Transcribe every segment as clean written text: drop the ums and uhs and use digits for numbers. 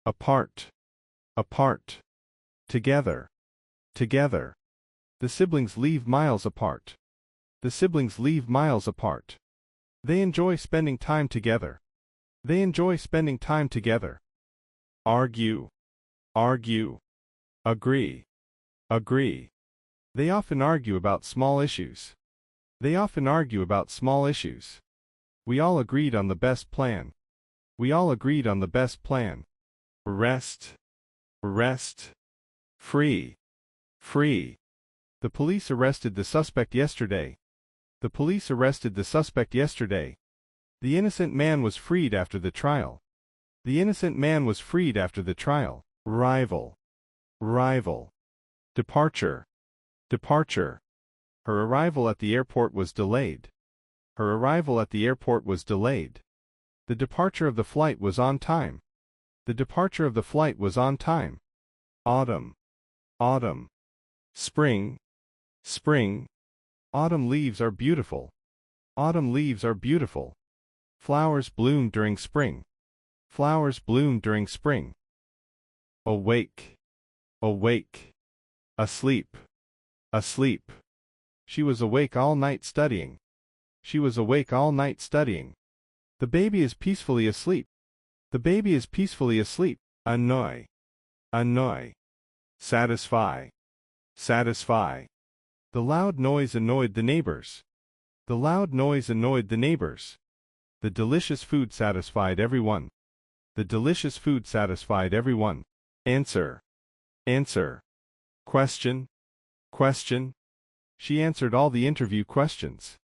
apart, apart, together, together. The siblings leave miles apart. The siblings leave miles apart. They enjoy spending time together. They enjoy spending time together. Argue, argue, agree, agree. They often argue about small issues. They often argue about small issues. We all agreed on the best plan. We all agreed on the best plan. Arrest, arrest, free, free. The police arrested the suspect yesterday. The police arrested the suspect yesterday. The innocent man was freed after the trial. The innocent man was freed after the trial. Rival, rival. Departure, departure. Her arrival at the airport was delayed. Her arrival at the airport was delayed. The departure of the flight was on time. The departure of the flight was on time. Autumn, autumn. Spring, spring. Autumn leaves are beautiful. Autumn leaves are beautiful. Flowers bloom during spring. Flowers bloom during spring. Awake, awake. Asleep, asleep. She was awake all night studying. She was awake all night studying. The baby is peacefully asleep. The baby is peacefully asleep. Annoy, annoy. Satisfy, satisfy. The loud noise annoyed the neighbors. The loud noise annoyed the neighbors. The delicious food satisfied everyone. The delicious food satisfied everyone. Answer, answer. Question, question. She answered all the interview questions.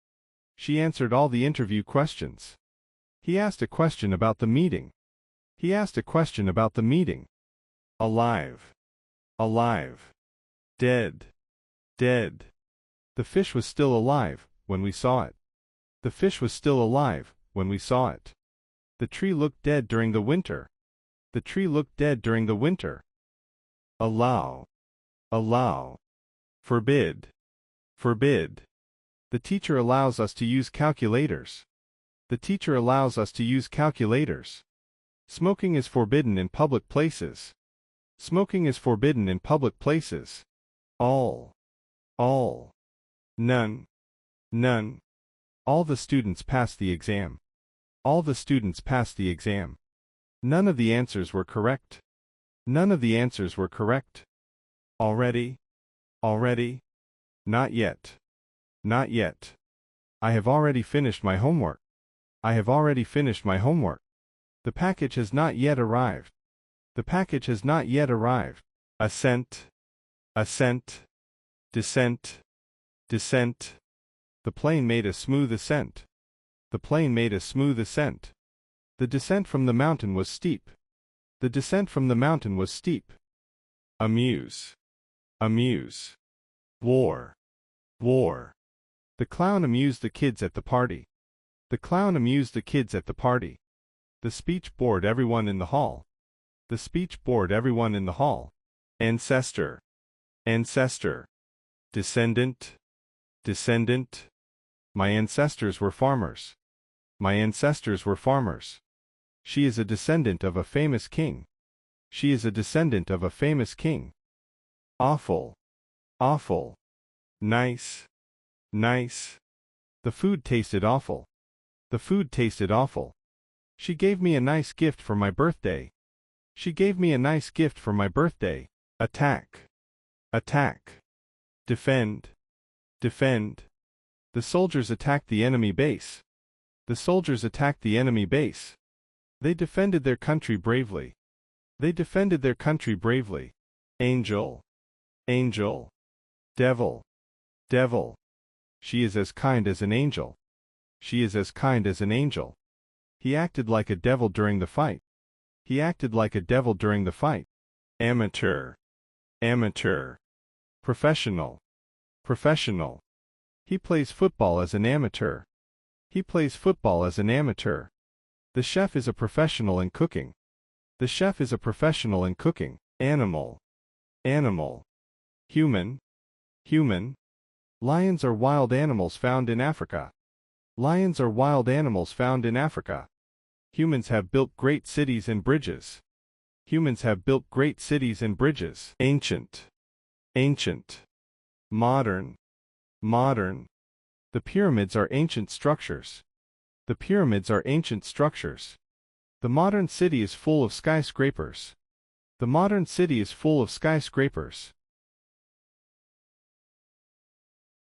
She answered all the interview questions. He asked a question about the meeting. He asked a question about the meeting. Alive, alive. Dead, dead. The fish was still alive when we saw it. The fish was still alive when we saw it. The tree looked dead during the winter. The tree looked dead during the winter. Allow, allow. Forbid, forbid. The teacher allows us to use calculators. The teacher allows us to use calculators. Smoking is forbidden in public places. Smoking is forbidden in public places. All, all. None, none. All the students passed the exam. All the students passed the exam. None of the answers were correct. None of the answers were correct. Already, already. Not yet, not yet. I have already finished my homework. I have already finished my homework. The package has not yet arrived. The package has not yet arrived. Ascent, ascent. Descent, descent. The plane made a smooth ascent. The plane made a smooth ascent. The descent from the mountain was steep. The descent from the mountain was steep. Amuse, amuse. War, war. The clown amused the kids at the party. The clown amused the kids at the party. The speech bored everyone in the hall. The speech bored everyone in the hall. Ancestor, ancestor. Descendant, descendant. My ancestors were farmers. My ancestors were farmers. She is a descendant of a famous king. She is a descendant of a famous king. Awful, awful. Nice, nice. The food tasted awful. The food tasted awful. She gave me a nice gift for my birthday. She gave me a nice gift for my birthday. Attack, attack. Defend, defend. The soldiers attacked the enemy base. The soldiers attacked the enemy base. They defended their country bravely. They defended their country bravely. Angel, angel. Devil, devil. She is as kind as an angel. She is as kind as an angel. He acted like a devil during the fight. He acted like a devil during the fight. Amateur, amateur. Professional, professional. He plays football as an amateur. He plays football as an amateur. The chef is a professional in cooking. The chef is a professional in cooking. Animal, animal. Human, human. Lions are wild animals found in Africa. Lions are wild animals found in Africa. Humans have built great cities and bridges. Humans have built great cities and bridges. Ancient, ancient. Modern, modern. The pyramids are ancient structures. The pyramids are ancient structures. The modern city is full of skyscrapers. The modern city is full of skyscrapers.